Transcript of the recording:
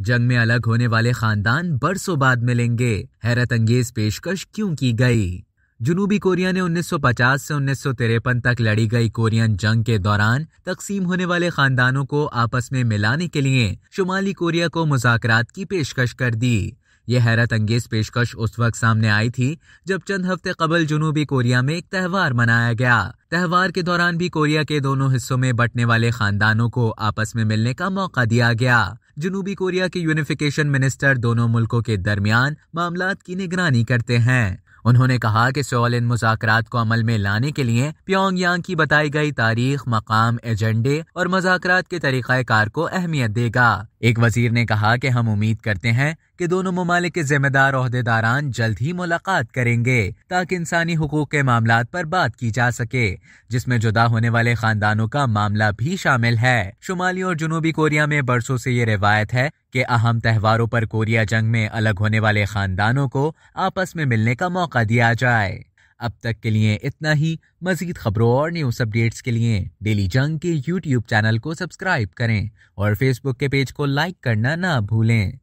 जंग में अलग होने वाले खानदान बरसों बाद मिलेंगे, हैरत अंगेज पेशकश क्यों की गई। जनूबी कोरिया ने 1950 से 1953 तक लड़ी गई कोरियन जंग के दौरान तकसीम होने वाले खानदानों को आपस में मिलाने के लिए शुमाली कोरिया को मुज़ाकरात की पेशकश कर दी। यह हैरत अंगेज पेशकश उस वक्त सामने आई थी जब चंद हफ्ते कबल जनूबी कोरिया में एक त्यौहार मनाया गया। त्यौहार के दौरान भी कोरिया के दोनों हिस्सों में बंटने वाले खानदानों को आपस में मिलने का मौका दिया गया। जनूबी कोरिया के यूनिफिकेशन मिनिस्टर दोनों मुल्कों के दरमियान मामलात की निगरानी करते हैं। उन्होंने कहा कि सेओल इन मुज़ाकरात को अमल में लाने के लिए प्योंगयांग की बताई गई तारीख, मकाम, एजेंडे और मुज़ाकरात के तरीक़ाकार को अहमियत देगा। एक वजीर ने कहा कि हम उम्मीद करते हैं कि दोनों ममालिक के जिम्मेदार ओहदेदारान जल्द ही मुलाकात करेंगे ताकि इंसानी हुकूक के मामलात पर बात की जा सके, जिसमें जुदा होने वाले खानदानों का मामला भी शामिल है। शुमाली और जनूबी कोरिया में बरसों से ये रिवायत है कि अहम त्यौहारों पर कोरिया जंग में अलग होने वाले खानदानों को आपस में मिलने का मौका दिया जाए। अब तक के लिए इतना ही। मजीद खबरों और न्यूज़ अपडेट्स के लिए डेली जंग के YouTube चैनल को सब्सक्राइब करें और फेसबुक के पेज को लाइक करना ना भूलें।